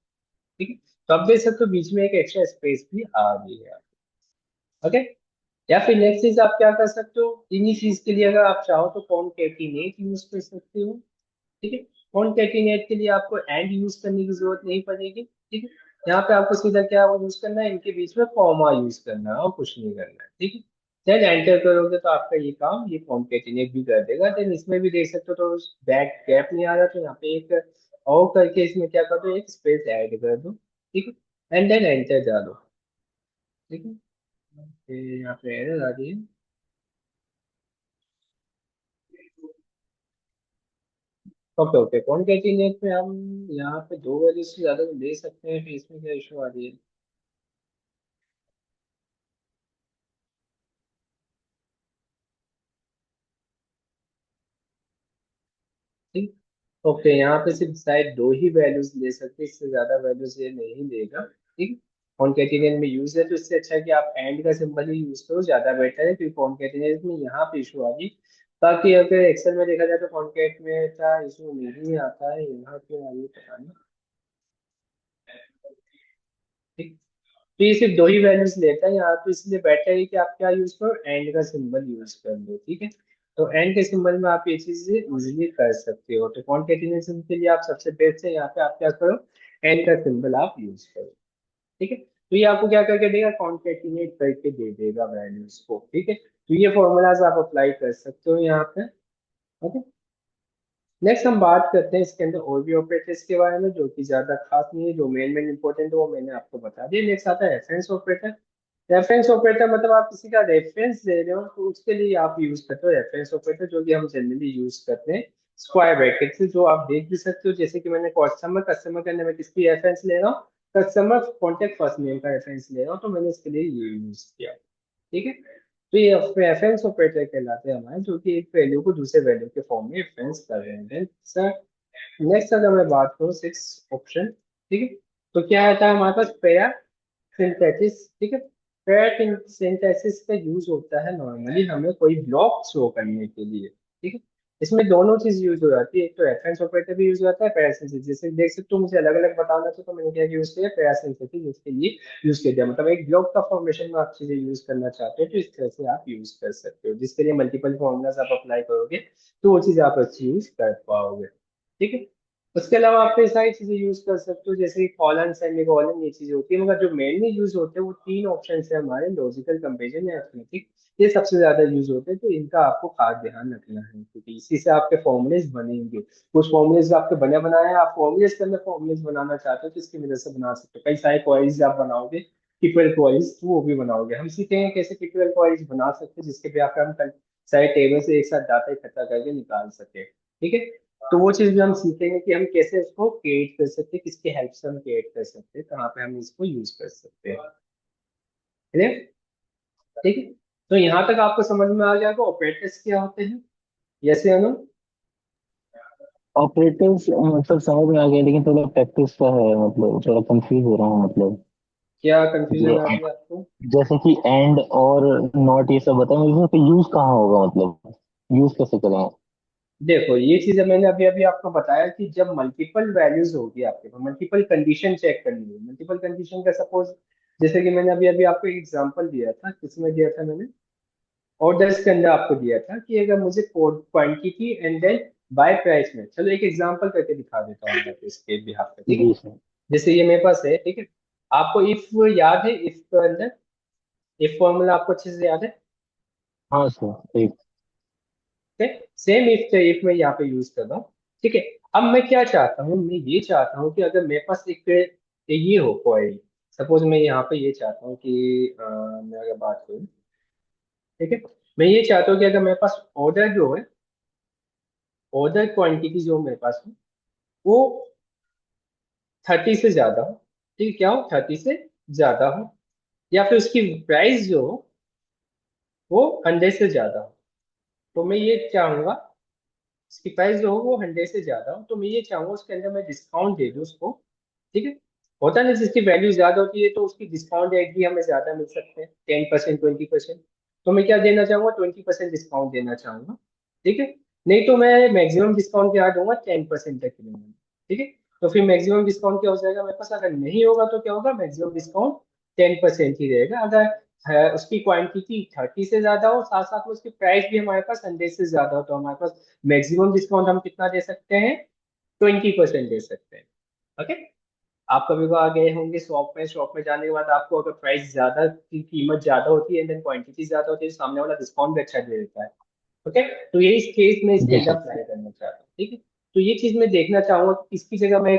ठीक है, तो अब देख सकते हो बीच में एक एक्स्ट्रा स्पेस भी आ गई है। ओके, या फिर नेक्स्ट चीज आप क्या कर सकते हो, इन्हीं चीज के लिए अगर आप चाहो तो कॉनकेटिनेट यूज कर सकते हो। ठीक है, कॉनकेटिनेट के लिए आपको एंड यूज करने की जरूरत नहीं पड़ेगी। ठीक है, यहाँ पे आपको सीधा क्या यूज करना है, इनके बीच में कॉमा यूज करना है और कुछ नहीं करना है। ठीक है, देन एंटर करोगे तो आपका ये काम ये कॉन्केटिनेट भी कर देगा। देन इसमें भी देख सकते हो तो बैक गैप नहीं आ रहा, तो यहाँ पे एक और करके इसमें क्या कर दो, एक स्पेस ऐड कर दो। ठीक है, एंड देन एंटर डालो। ठीक है, यहाँ पे एरर आ रही है। ओके ओके, कॉन्केटिनेट में हम यहाँ पे दो वैल्यू से ज्यादा तो ले सकते हैं, फिर इसमें क्या इशू आ रही है। ठीक, ओके, यहाँ पे सिर्फ शायद दो ही वैल्यूज ले सकते हैं, इससे ज्यादा वैल्यूज ये नहीं लेगा। ठीक, कॉन्केटिनेट में यूज है तो इससे अच्छा है कि आप एंड का सिंबल ही यूज करो, ज्यादा बेटर है, क्योंकि कॉन्केटिनेट में यहाँ पे इशू आ रही। बाकी अगर एक्सेल में देखा जाए तो कॉन्केट में का इशू नहीं आता है, यहाँ क्यों आ रही है पता नहीं। ठीक, तो ये सिर्फ दो ही वैल्यूज लेता है यहाँ, तो इसलिए बेटर है कि आप क्या यूज करो, एंड का सिंबल यूज कर लो। ठीक है, तो एंड के सिंबल में आप ये चीजें इजीली कर सकते हो। तो कॉन्केटिनेशन के लिए आप सबसे बेस्ट है, यहाँ पे आप क्या करो, एंड का सिंबल आप यूज करो। ठीक है, तो ये आपको क्या करके देगा, कॉन्केटिनेट करके दे देगा वैल्यूज को। ठीक है, तो ये फॉर्मूलाज आप अप्लाई कर सकते हो यहाँ पे। ओके, नेक्स्ट हम बात करते हैं इसके अंदर और भी ऑपरेटर्स के बारे में, जो कि ज्यादा खास नहीं है, जो मेन इंपॉर्टेंट है वो मैंने आपको बता दिया। नेक्स्ट आता है रेफरेंस ऑपरेटर। रेफरेंस ऑपरेटर मतलब आप किसी का रेफरेंस दे रहे हो तो उसके लिए आप यूज करते हो रेफरेंस ऑपरेटर, जो कि हम जनरली यूज करते हैं स्क्वायर ब्रैकेट से, जो आप देख भी सकते हो। जैसे कि मैंने कस्टमर कस्टमर के अंदर मैं किसकी रेफरेंस ले रहा हूँ, कस्टमर कॉन्टेक्ट फर्स्ट नेम का रेफरेंस ले रहा हूँ, तो मैंने इसके लिए ये यूज किया। ठीक है, तो ये रेफरेंस ऑपरेटर कहलाते हैं हमारे, जो कि एक वैल्यू को दूसरे वैल्यू के फॉर्म में रेफरेंस कर रहे हैं। सर नेक्स्ट अगर मैं बात करूँ सिक्स ऑप्शन। ठीक है, तो क्या आता है हमारे पास, पेयर सिंथेसिस। ठीक है, पेयर सिंथेसिस का यूज होता है नॉर्मली हमें कोई ब्लॉक शो करने के लिए। ठीक है, इसमें दोनों चीज यूज हो जाती है, एक तो रेफरेंस ऑपरेटर भी यूज होता है, पेयर सिंथेसिस। जैसे देख सकते हो मुझे अलग अलग बताना था, तो मैंने क्या यूज किया, पेयर सिंथेसिस इसके लिए यूज किया। मतलब एक ब्लॉक का फॉर्मेशन में आप चीजें यूज करना चाहते हो तो इस तरह से आप यूज कर सकते हो, जिसके लिए मल्टीपल फॉर्मुलाज आप अप्लाई करोगे तो वो चीज आप अच्छी यूज कर पाओगे। ठीक है, उसके अलावा आप कई सारी चीजें यूज कर सकते हो, जैसे कॉलन सेमीकोलन, ये चीजें होती है, मगर जो मेनली यूज होते हैं वो तीन ऑप्शन है हमारे, लॉजिकल, कंपेरिजन या अरिथमेटिक। ये सबसे ज्यादा यूज होते हैं, तो इनका आपको खास ध्यान रखना है, क्योंकि इसी से आपके फॉर्मुलेज बनेंगे। कुछ फॉर्मुलेज आपके बने बनाए हैं, आप फॉर्मुलेज के अंदर फॉर्मुलेज बनाना चाहते हो तो इसकी वजह से बना सकते हो। कई सारे क्वेरीज आप बनाओगे, टिपिकल क्वेरीज, तो वो भी बनाओगे। हम सीखेंगे कैसे टिपिकल क्वेरीज बना सकते हैं, जिसके भी आप हम कल सारे टेबल से एक साथ डाटा इकट्ठा करके निकाल सके। ठीक है, तो वो चीज भी हम सीखेंगे कि हम कैसे उसको क्रिएट कर सकते हैं, किसकी हेल्प से हम क्रिएट कर सकते हैं, कहाँ पे हम इसको यूज कर सकते हैं। क्लियर? ठीक है, तो यहाँ तक आपको समझ में आ गया कि ऑपरेटर्स क्या होते हैं, यस या नो? ऑपरेटर्स मतलब समझ में आ गया, लेकिन थोड़ा प्रैक्टिस का है, मतलब थोड़ा कंफ्यूज हो रहा हूँ मतलब। क्या कंफ्यूजन ये आ रही है आपको? जैसे कि एंड और नॉट ये सब बताएं, इसमें पे यूज कहाँ होगा, मतलब यूज कैसे करें? देखो ये चीज मैंने अभी अभी आपको बताया कि जब मल्टीपल वैल्यूज होगी आपके पास, मल्टीपल कंडीशन चेक करनी है। मल्टीपल कंडीशन का सपोज, जैसे कि मैंने अभी अभी आपको एक एग्जांपल दिया था, किसमें दिया था मैंने, ऑर्डर्स के अंदर आपको दिया था कि अगर मुझे quantity and then by price में, चलो एक एग्जांपल करके दिखा देता हूँ मैं आपको इसके बिहाफ पे। ठीक है, जी सर। जैसे ये मेरे पास है। ठीक है, आपको इफ याद है, इफ के अंदर इफ फॉर्मूला आपको अच्छे से याद है? हाँ सर एक। ठीक है, सेम इफ मैं यहाँ पे यूज कर रहा हूँ। ठीक है, अब मैं क्या चाहता हूँ, मैं ये चाहता हूँ कि अगर मेरे पास एक ये हो क्वेरी, सपोज मैं यहाँ पे ये चाहता हूँ कि मैं अगर बात करूँ, ठीक है, मैं ये चाहता हूँ कि अगर मेरे पास ऑर्डर जो है, ऑर्डर क्वांटिटी जो मेरे पास है वो 30 से ज्यादा हो। ठीक है, क्या हो, 30 से ज्यादा हो, या फिर उसकी प्राइस जो हो वो 100 से ज्यादा हो। तो मैं ये चाहूंगा, उसकी प्राइस जो हो वो 100 से ज्यादा हो, तो मैं ये चाहूंगा उसके अंदर मैं डिस्काउंट दे दूं उसको। ठीक है, होता है ना जिसकी वैल्यू ज्यादा होती है तो उसकी डिस्काउंट रेट भी हमें ज्यादा मिल सकते हैं, 10%, 20%। तो मैं क्या देना चाहूंगा, 20% डिस्काउंट देना चाहूंगा। ठीक है, नहीं तो मैं मैक्सिमम डिस्काउंट क्या दूंगा, 10% तक के लिए। ठीक है, तो फिर मैक्सिमम डिस्काउंट क्या हो जाएगा मेरे पास, अगर नहीं होगा तो क्या होगा, मैक्सिमम डिस्काउंट 10% ही रहेगा। अगर उसकी क्वांटिटी 30 से ज्यादा हो, साथ साथ में उसकी प्राइस भी हमारे पास 100 से ज्यादा हो, तो हमारे पास मैक्सिमम डिस्काउंट हम कितना दे सकते हैं, 20% दे सकते हैं। ओके। आप कभी कभार गए होंगे शॉप में, शॉप में जाने के बाद आपको अगर प्राइस ज्यादा की कीमत ज्यादा होती है, देन क्वांटिटी ज्यादा होती है, तो सामने वाला डिस्काउंट भी अच्छा दे देता है। ओके। तो ये इस केस में इसके जी अंदर सर। अप्लाई करना चाहता हूँ। ठीक है। तो ये चीज मैं देखना चाहूंगा कि किसकी जगह मैं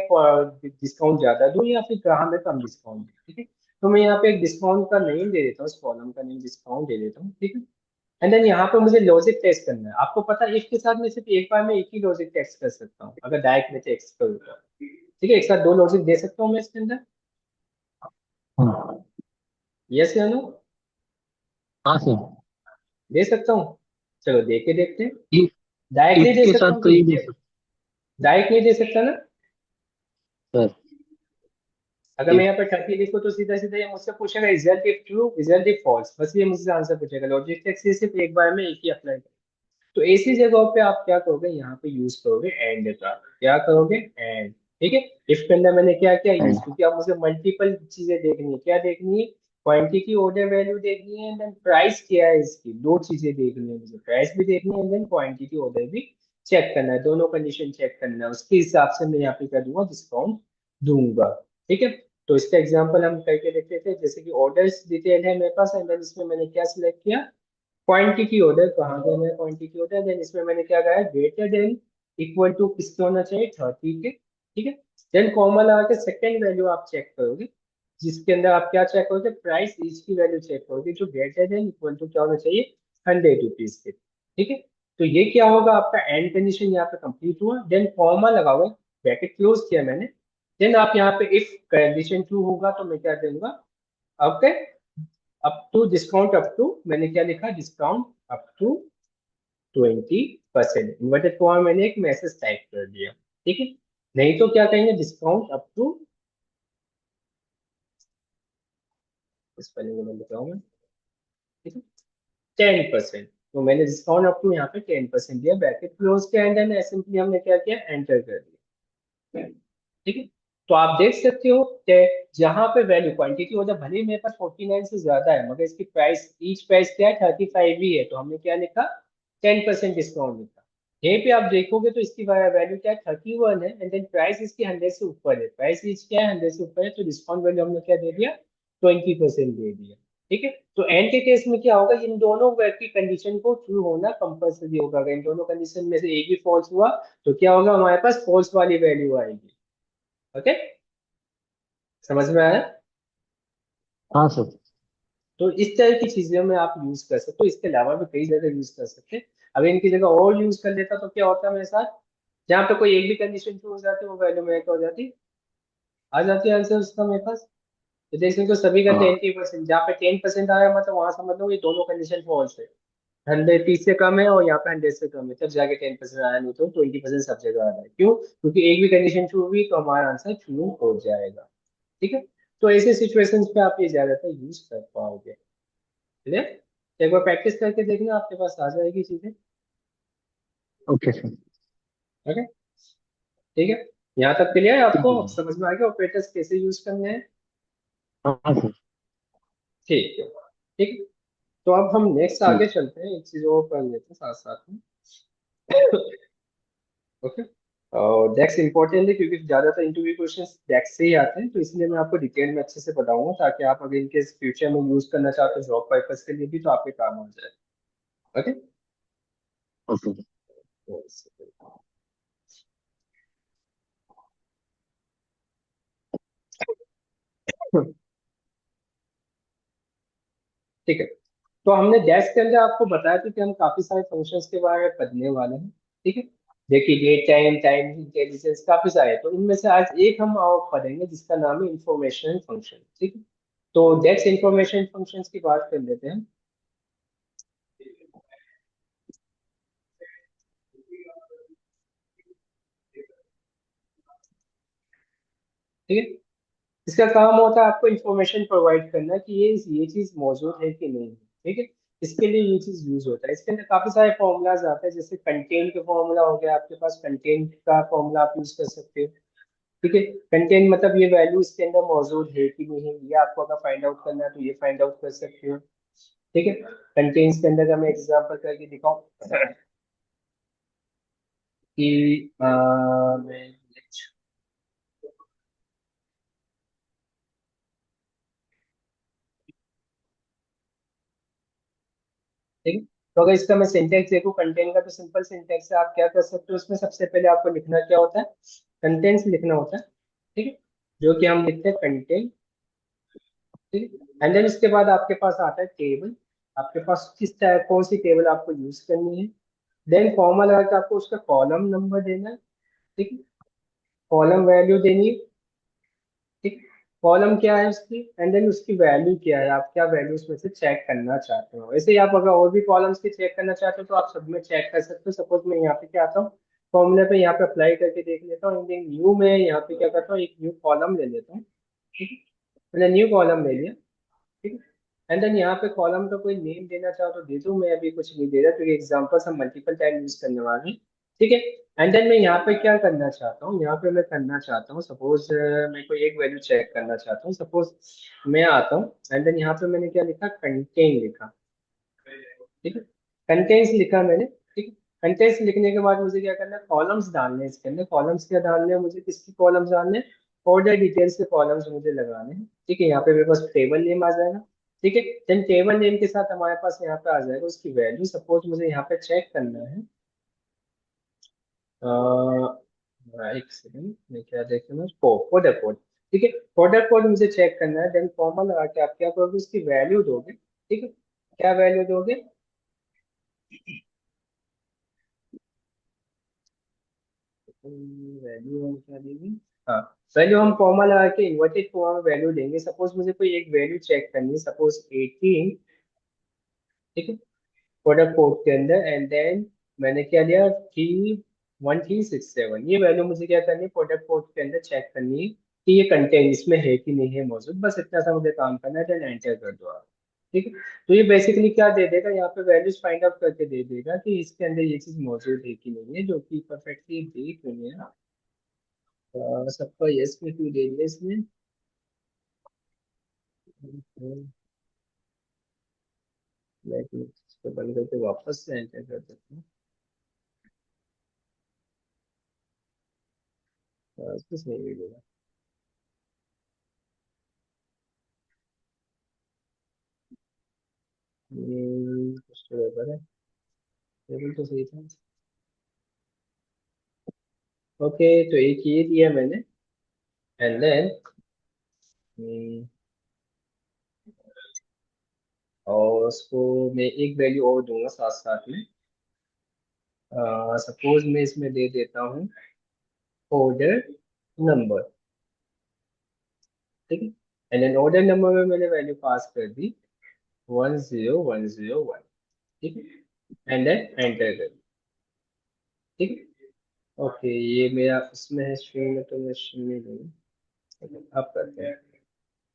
डिस्काउंट ज्यादा दूं या फिर कहाँ में कम डिस्काउंट दूं। ठीक है। तो मैं यहाँ पे एक डिस्काउंट का नेम दे देता हूँ, इस कॉलम का नेम डिस्काउंट दे देता हूँ। ठीक है। एंड देन यहाँ पे मुझे लॉजिक टेस्ट करना है। आपको पता है इफ के साथ मैं सिर्फ एक बार में एक ही लॉजिक टेस्ट कर सकता हूँ, अगर डायरेक्ट में टेस्ट करूँ तो। ठीक है, एक साथ दो लॉजिक दे सकता हूँ मैं इसके अंदर। हम्म, यस या नो? हाँ सर। दे सकता हूँ। चलो देख के देखते हैं। इफ डायरेक्ट नहीं इफ दे के सकता साथ हूँ तो कि ये नहीं? दे सकते डायरेक्ट नहीं दे सकता ना? सर। अगर मैं इफ यहाँ पे 30 लिखूँ तो सीधा सीधा ये मुझसे पूछेगा result if true, result if false, बस ये मुझसे आंसर पूछेगा। लॉजिक टेक्स्ट ये सिर्फ एक बार में एक ही अप्लाई करें। तो ऐसी जगहों पे आप क्या करोगे, यहाँ पे यूज करोगे एंड का। क्या करोगे, एंड। ठीक है। इफ के अंदर मैंने क्या क्या यूज, एंड क्योंकि आप मुझे मल्टीपल चीजें देखनी है। क्या देखनी है, क्वांटिटी ऑर्डर वैल्यू देखनी है, देन प्राइस क्या है इसकी, दो चीजें देखनी है मुझे, प्राइस भी देखनी है, देन क्वांटिटी ऑर्डर भी चेक करना है, दोनों कंडीशन चेक करना है। उसके हिसाब से मैं यहाँ पे क्या दूंगा, डिस्काउंट दूंगा। ठीक है। तो इसका एग्जांपल हम करके देखते थे, जैसे कि ऑर्डर्स डिटेल है मेरे पास, एंड देन इसमें मैंने क्या सिलेक्ट किया, क्वांटिटी ऑर्डर। कहाँ गया मेरा क्वांटिटी ऑर्डर, देन इसमें मैंने क्या कहा, ग्रेटर देन इक्वल टू किसके होना चाहिए, 30 के। ठीक है। देन कॉमा लगा के सेकंड वैल्यू आप चेक करोगे, जिसके अंदर आप क्या चेक करोगे, प्राइस ईच की वैल्यू चेक करोगे, जो ग्रेटर देन इक्वल टू क्या होना चाहिए, 100 रुपीज के। ठीक है। तो ये क्या होगा, आपका एंड कंडीशन यहाँ पे कंप्लीट हुआ। देन कॉमा लगा हुआ, ब्रैकेट क्लोज किया मैंने। देन आप यहाँ पे इफ कंडीशन ट्रू होगा तो मैं क्या दूंगा, okay, up to discount, up to मैंने क्या लिखा, discount up to 20%, inverted comma मैंने एक मैसेज टाइप कर दिया। ठीक है। नहीं तो क्या कहेंगे, डिस्काउंट अप टू, स्पेलिंग में बताऊँ मैं। ठीक है। 10%। तो मैंने डिस्काउंट अप टू यहाँ पे 10% दिया, ब्रैकेट क्लोज किया, एंड देन सिंपली हमने क्या किया, एंटर कर दिया। ठीक है। तो आप देख सकते हो कि जहां पे वैल्यू क्वांटिटी ऑर्डर भले ही मेरे पास 49 से ज्यादा है, मगर इसकी प्राइस, ईच प्राइस क्या है, 35 ही है, तो हमने क्या लिखा, 10% डिस्काउंट लिखा। यहीं पे आप देखोगे तो इसकी वैल्यू क्या है, 31 है, एंड देन प्राइस इसकी 100 से ऊपर है, प्राइस ईच क्या है, 100 से ऊपर है, तो डिस्काउंट वैल्यू हमने क्या दे दिया, 20% दे दिया। ठीक है। तो एंड के केस में क्या होगा, इन दोनों की कंडीशन को ट्रू होना कंपलसरी होगा। अगर इन दोनों कंडीशन में से एक भी फॉल्स हुआ तो क्या होगा, हमारे पास फॉल्स वाली वैल्यू आएगी। ओके। समझ में आया? हाँ सर। तो इस तरह की चीजें में आप यूज कर सकते हो, इसके अलावा भी कई जगह यूज कर सकते हैं। अगर इनकी जगह और यूज कर लेता तो क्या होता मेरे साथ, जहाँ पे कोई एक भी कंडीशन ट्रू हो जाती वो वैल्यू में क्या हो जाती, आ जाती है आंसर उसका मेरे पास। तो देख सकते हो सभी का हाँ 10%, जहाँ पे 10% आया मतलब वहां समझ लो ये दोनों कंडीशन फॉल्स है। 130 से कम है और यहाँ पे 100 से कम है, तब जाके 10% आया, नहीं तो 20% सब जगह आ रहा है। क्यों? क्योंकि एक भी कंडीशन ट्रू हुई तो हमारा आंसर ट्रू हो जाएगा। ठीक है। तो ऐसे सिचुएशंस पे आप ये ज्यादातर यूज कर पाओगे। क्लियर? तो एक बार प्रैक्टिस करके देखना, आपके पास आ जाएगी चीजें। Okay sir. ओके। ठीक है। यहाँ तक क्लियर है ठीक आपको, है। समझ में आ गया ऑपरेटर्स कैसे यूज करने हैं? हाँ सर। ठीक है। ठीक है। तो अब हम नेक्स्ट ठीक। आगे चलते हैं, एक चीज और कर लेते हैं साथ साथ में। ओके। और डेक्स इंपॉर्टेंट है क्योंकि ज्यादातर इंटरव्यू क्वेश्चंस डेक्स से ही आते हैं, तो इसलिए मैं आपको डिटेल में अच्छे से बताऊंगा, ताकि आप अगर इनके फ्यूचर में यूज करना चाहते हो जॉब पर्पस के लिए भी तो आपके काम आ जाए। ओके। ओके। ठीक है। तो हमने डेस्क के अंदर आपको बताया था कि हम काफी सारे फंक्शंस के बारे में पढ़ने वाले हैं। ठीक है। देखिए डेट टाइम, टाइम इंटेलिजेंस, काफी सारे, तो इनमें से आज एक हम और पढ़ेंगे जिसका नाम है इंफॉर्मेशन फंक्शन। ठीक है। तो डेस्क इंफॉर्मेशन फंक्शंस की बात कर लेते हैं। ठीक है। इसका काम होता है आपको इंफॉर्मेशन प्रोवाइड करना कि ये चीज मौजूद है कि नहीं है। ठीक है। इसके लिए ये चीज यूज होता है। इसके अंदर काफी सारे फॉर्मूलाज आते हैं, जैसे कंटेंट के फॉर्मूला हो गया आपके पास, कंटेंट का फॉर्मूला आप यूज कर सकते हो। ठीक है, कंटेंट मतलब ये वैल्यू इसके अंदर मौजूद है कि नहीं है, ये आपको अगर फाइंड आउट करना है तो ये फाइंड आउट कर सकते हो। ठीक है, कंटेंट्स के अंदर का मैं एग्जांपल करके दिखाऊं कि मैं ठीक है, तो अगर इसका मैं सिंटेक्स देखूं कंटेंट का, तो सिंपल सिंटेक्स है। आप क्या कर सकते हो, उसमें सबसे पहले आपको लिखना क्या होता है, कंटेंट्स लिखना होता है। ठीक है, जो कि हम लिखते हैं कंटेंट। ठीक है, एंड देन इसके बाद आपके पास आता है टेबल। आपके पास किस टाइप कौन सी टेबल आपको यूज करनी है। देन फॉर्मल लगा के आपको उसका कॉलम नंबर देना है। ठीक है, कॉलम वैल्यू देनी है। ठीक, कॉलम क्या है उसकी, एंड देन उसकी वैल्यू क्या है, आप क्या वैल्यू उसमें से चेक करना चाहते हो। ऐसे ही आप अगर और भी कॉलम्स की चेक करना चाहते हो तो आप सब में चेक कर सकते हो। सपोज मैं यहाँ पे क्या आता हूँ, फॉर्मूले पे यहाँ पे अप्लाई करके देख लेता हूँ, न्यू में यहाँ पे क्या करता हूँ, एक न्यू कॉलम ले लेता हूँ। ठीक है, मैंने न्यू कॉलम ले लिया। ठीक है, एंड देन यहाँ पे कॉलम का कोई नेम देना चाहो तो दे दूं, मैं अभी कुछ नहीं दे रहा क्योंकि एग्जांपल्स हम मल्टीपल टाइम यूज करने वाले हैं। ठीक है, एंड देन मैं यहाँ पे क्या करना चाहता हूँ, यहाँ पे मैं करना चाहता हूँ सपोज मैं कोई एक वैल्यू चेक करना चाहता हूँ। सपोज मैं आता हूँ एंड देन यहाँ पे मैंने क्या लिखा, कंटेन लिखा। ठीक है, कंटेंट्स लिखा मैंने। ठीक है, कंटेंट्स लिखने के बाद मुझे क्या करना है, कॉलम्स डालने हैं इसके अंदर। कॉलम्स क्या डालने हैं मुझे, किसकी कॉलम्स डालने हैं, ऑर्डर डिटेल्स के कॉलम्स मुझे लगाने हैं। ठीक है, यहाँ पे मेरे पास टेबल नेम आ जाएगा। ठीक है, देन टेबल नेम के साथ हमारे पास यहाँ पे आ जाएगा उसकी वैल्यू। सपोज मुझे यहाँ पे चेक करना है, एक सेकंड मैं क्या देख रहा हूँ, ऑर्डर कोड। ठीक है, ऑर्डर कोड मुझे चेक करना है। देन फॉर्मल लगा के आप क्या करोगे, उसकी वैल्यू दोगे। ठीक है, क्या वैल्यू दोगे, वैल्यू हम क्या देंगे, हाँ वैल्यू हम कॉमा लगा के इन्वर्टेड कॉमा में वैल्यू देंगे। सपोज मुझे कोई एक वैल्यू चेक करनी है, सपोज 18। ठीक है, प्रोडक्ट कोड के अंदर, एंड देन मैंने क्या लिया, 31367, ये वैल्यू मुझे क्या करनी है, प्रोडक्ट कोड के अंदर चेक करनी है कि ये कंटेंट इसमें है कि नहीं है मौजूद। बस इतना सा मुझे काम करना है, देन एंटर कर दो आप। ठीक है, तो ये बेसिकली क्या दे देगा, यहाँ पे वैल्यूज फाइंड आउट करके दे देगा कि इसके अंदर ये चीज मौजूद है कि नहीं है, जो कि परफेक्टली देख रही है। सबका यस में क्यों दे दिया इसमें। मैं इसको बंद करके वापस से एंटर कर देता हूँ। कुछ नहीं मिलेगा। कुछ तो गड़बड़ है, टेबल तो सही था। ओके, तो एक ये दिया मैंने, एंड देन और उसको मैं एक वैल्यू और दूंगा साथ साथ में। सपोज मैं इसमें दे देता हूँ ऑर्डर नंबर। ठीक है, एंड देन ऑर्डर नंबर में मैंने वैल्यू पास कर दी 10101। ठीक है, एंड देन एंटर कर। ठीक है, ओके ये मेरा इसमें है स्ट्रिंग में, तो मैं स्ट्रिंग में दूंगा। अब करते हैं।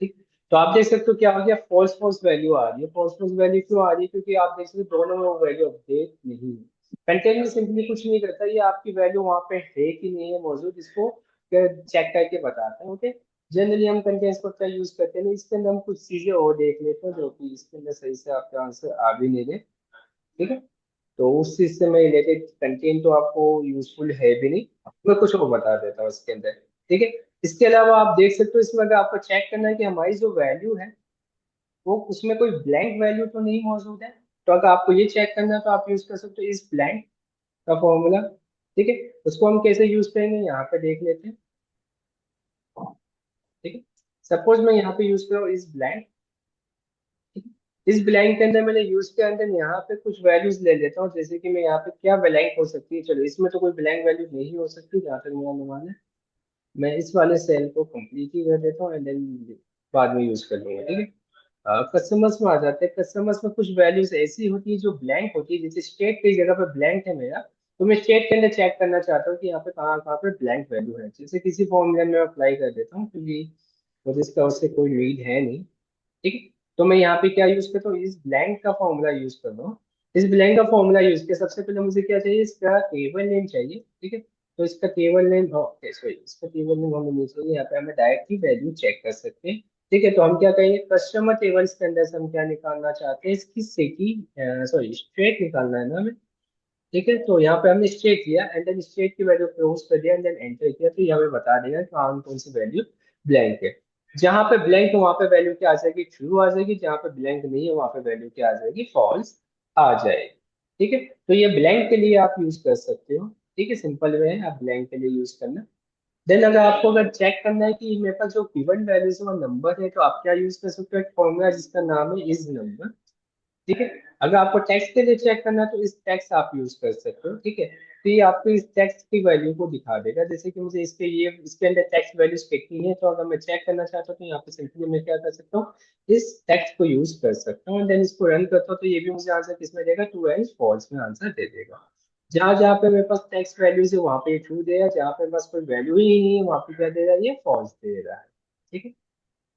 ठीक, तो आप देख सकते हो क्या हो गया, फॉल्स फॉल्स वैल्यू आ रही है। फॉल्स फॉल्स वैल्यू क्यों आ रही है, क्योंकि आप देख सकते हो दोनों में वो वैल्यू अपडेट नहीं है। कंटेंट में सिंपली कुछ नहीं करता, ये आपकी वैल्यू वहां पे है कि नहीं है मौजूद, इसको चेक करके बताता है। ओके, जनरली हम कंटेंट्स को क्या यूज करते हैं, इसके अंदर हम कुछ चीजें और देख लेते हैं जो कि इसके अंदर सही से आपका आंसर आ भी नहीं रहे। ठीक है, तो उस चीज से मैं रिलेटेड कंटेंट तो आपको यूजफुल है भी नहीं, मैं कुछ और बता देता हूँ इसके अंदर। ठीक है, इसके अलावा आप देख सकते हो इसमें अगर आपको चेक करना है कि हमारी जो वैल्यू है वो उसमें कोई ब्लैंक वैल्यू तो नहीं मौजूद है, तो अगर आपको ये चेक करना है तो आप यूज कर सकते हो इस ब्लैंक का फॉर्मूला। ठीक है, उसको हम कैसे यूज करेंगे यहाँ पे देख लेते हैं। ठीक है, सपोज मैं यहाँ पे यूज करूँ इस ब्लैंक। इस ब्लैंक के अंदर मैंने यूज के अंदर यहाँ पे कुछ वैल्यूज ले लेता हूँ, जैसे कि मैं यहाँ पे क्या ब्लैंक हो सकती है, चलो इसमें तो कोई ब्लैंक वैल्यू नहीं हो सकती जहाँ तक मेरा अनुमान है। मैं इस वाले सेल को कंप्लीट ही कर देता हूँ एंड देन बाद में यूज कर लूंगा। ठीक है, कस्टमर्स में आ जाते हैं। कस्टमर्स में कुछ वैल्यूज ऐसी होती है जो ब्लैंक होती है, जैसे स्टेट की जगह पे ब्लैंक है मेरा, तो मैं स्टेट के अंदर चेक करना चाहता हूँ कि यहाँ पे कहाँ कहाँ पे ब्लैंक वैल्यू है। जैसे किसी फॉर्मूले में अप्लाई कर देता हूँ क्योंकि मुझे इसका उससे कोई नीड है नहीं। ठीक है, तो मैं यहाँ पे क्या यूज करता हूँ, इस ब्लैंक का फॉर्मूला यूज कर रहा हूँ। इस ब्लैंक का फॉर्मूला यूज किया, सबसे पहले मुझे क्या चाहिए, इसका टेबल नेम चाहिए, ठीक है। तो इसका टेबल नेम, सॉरी, इसका टेबल नेम हमें नहीं चाहिए, यहाँ पे हमें डायरेक्ट ही वैल्यू चेक कर सकते हैं। ठीक है, तो हम क्या करेंगे, कस्टमर टेबल्स के अंदर से हम क्या निकालना चाहते हैं, इसकी सिटी, सॉरी स्ट्रेट निकालना है ना हमें। ठीक है, तो यहाँ पे हमने स्टेट किया एंड देन स्टेट की वैल्यू क्लोज कर दिया एंड देन एंटर किया, तो ये हमें बता देगा कि कौन कौन सी वैल्यू ब्लैंक है। जहाँ पे ब्लैंक है वहां पे वैल्यू क्या आ जाएगी, ट्रू आ जाएगी। जहाँ पे ब्लैंक नहीं है वहां पे वैल्यू क्या आ जाएगी, फॉल्स आ जाएगी। ठीक है, तो ये ब्लैंक के लिए आप यूज कर सकते हो। ठीक है, सिंपल वे है, आप ब्लैंक के लिए यूज करना। देन अगर आपको अगर चेक करना है कि मेरे पास जो गिवन वैल्यूज है वो नंबर है, तो आप क्या यूज कर सकते हो, एक फॉर्मूला जिसका नाम है इज नंबर। ठीक है, अगर आपको टेक्स्ट के लिए चेक करना है तो इस टेक्स्ट आप यूज कर सकते हो। ठीक है, तो ये आपको इस टेक्स्ट की वैल्यू को दिखा देगा। जैसे कि मुझे इसके ये इसके अंदर टेक्स्ट वैल्यूज लिखनी है, तो अगर मैं चेक करना चाहता हूँ तो यहाँ पे सिंपली मैं क्या कर सकता हूँ, इस टेक्स्ट को यूज कर सकता हूँ। देन इसको रन करता हूँ तो ये भी मुझे आंसर किसमें देगा, ट्रू एंड फॉल्स में आंसर दे देगा। जहां जहां पे मेरे पास टेक्स्ट वैल्यूज है वहां पे ट्रू दे रहा है, जहां पे बस कोई वैल्यू ही नहीं है वहां पे क्या दे रहा है, ये फॉल्स दे रहा है। ठीक है,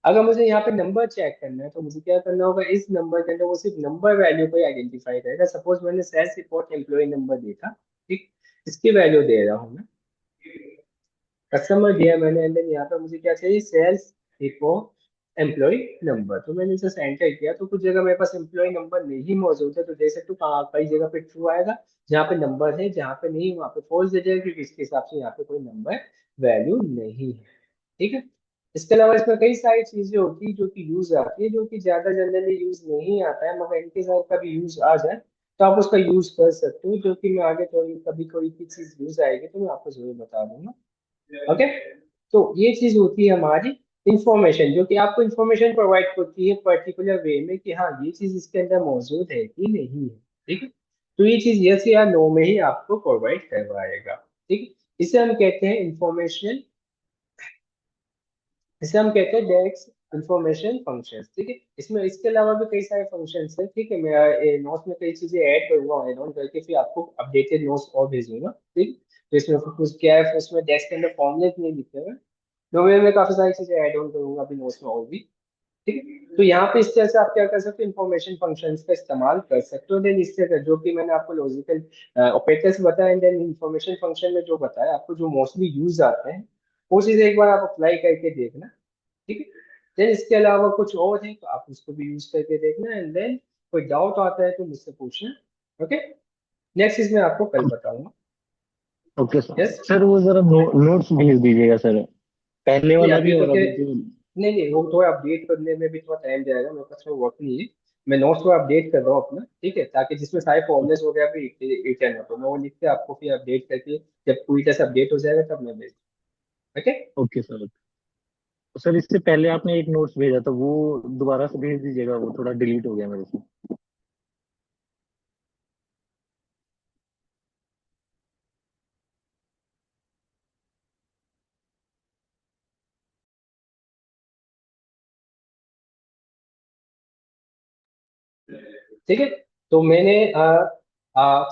अगर मुझे यहाँ पे नंबर चेक करना है तो मुझे क्या करना होगा, इस नंबर के अंदर वो सिर्फ नंबर वैल्यू को ही आइडेंटिफाई करेगा। सपोज मैंने सेल्स रिपोर्ट एम्प्लॉय नंबर देखा, ठीक, इसकी वैल्यू दे रहा हूँ मैं, कस्टमर दिया मैंने एंड देन यहाँ पे मुझे क्या चाहिए, सेल्स रिपोर्ट एम्प्लॉय नंबर। तो मैंने जैसे एंटर किया तो कुछ जगह मेरे पास एम्प्लॉय नंबर नहीं मौजूद है, तो देख सकते हो कहाँ कई जगह पे ट्रू आएगा जहाँ पे नंबर है, जहाँ पे नहीं वहाँ पे फॉल्स दे जाएगा, क्योंकि इसके हिसाब से यहाँ पे कोई नंबर वैल्यू नहीं है। ठीक है, इसके अलावा इसमें कई सारी चीजें होती है जो कि यूज आती है, जो कि ज्यादा जनरली यूज नहीं आता है, मगर इनके साथ कभी यूज आ जाए तो आप उसका यूज कर सकते हो, जो कि मैं आगे थोड़ी कभी कोई की चीज यूज आएगी तो मैं आपको जरूर बता दूंगा। ओके, तो ये चीज होती है हमारी इंफॉर्मेशन, जो कि आपको इंफॉर्मेशन प्रोवाइड करती है पर्टिकुलर वे में कि हाँ ये चीज इसके अंदर मौजूद है कि नहीं है। ठीक है, तो ये चीज यस या नो में ही आपको प्रोवाइड करवाएगा। ठीक है, इसे हम कहते हैं इंफॉर्मेशन, इसे हम कहते हैं डायरेक्ट इंफॉर्मेशन फंक्शन। ठीक है, इसमें इसके अलावा भी कई सारे फंक्शंस हैं। ठीक है, मैं नोट्स में कई चीजें ऐड करूंगा, ऐड ऑन करके फिर आपको अपडेटेड नोट्स और भेजूंगा। ठीक, तो इसमें कुछ क्या है, उसमें डेस्क के अंदर फॉर्मुले नहीं लिखे हुए, तो मैं काफी सारी चीजें ऐड ऑन करूंगा अभी नोट्स में और भी। ठीक है, तो यहाँ पे इस तरह से आप क्या कर सकते हो, इन्फॉर्मेशन फंक्शंस का इस्तेमाल कर सकते हो। देन इससे जो कि मैंने आपको लॉजिकल ऑपरेटर्स बताया, देन इन्फॉर्मेशन फंक्शन में जो बताया आपको, जो मोस्टली यूज आते हैं, वो चीज एक बार आप अप्लाई करके देखना। ठीक है, देन इसके अलावा कुछ और है तो आप उसको भी यूज करके देखना एंड देन कोई डाउट आता है तो मुझसे पूछना। ओके, नेक्स्ट चीज मैं आपको कल बताऊंगा। Okay sir. यस, सर वो जरा नोट्स भेज दीजिएगा सर, पहले नहीं वाला अभी भी तो और क्या, अभी जो। नहीं नहीं वो थोड़ा अपडेट करने में भी थोड़ा टाइम जाएगा, मेरे पास वर्क नहीं है। मैं नोट्स को अपडेट कर रहा हूँ अपना, ठीक है, ताकि जिसमें सारे फॉर्मुलेस वगैरह भी रिटर्न हो, तो मैं वो लिख के आपको फिर अपडेट करके जब पूरी तरह से अपडेट हो जाएगा तब मैं भेज। Okay, okay sir. तो सर इससे पहले आपने एक नोट्स भेजा था, वो दोबारा से भेज दीजिएगा, वो थोड़ा डिलीट हो गया मेरे से। ठीक है, तो मैंने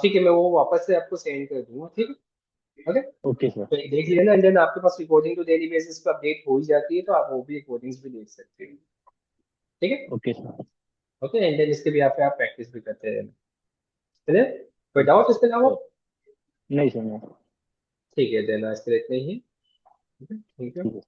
ठीक है, मैं वो वापस से आपको सेंड कर दूंगा। ठीक है, ओके, ओके सर। तो ये देख लेना एंड देन आपके पास रिकॉर्डिंग तो डेली बेसिस पे अपडेट हो ही जाती है, तो आप वो भी रिकॉर्डिंग्स भी देख सकते हैं। ठीक है, okay sir. Okay, and then इसके भी आप प्रैक्टिस भी करते रहना। चलिए, कोई डाउट इसके अलावा? नहीं सर, नहीं। ठीक है, देना इसके लिए इतना ही है। Thank you. ठीक है।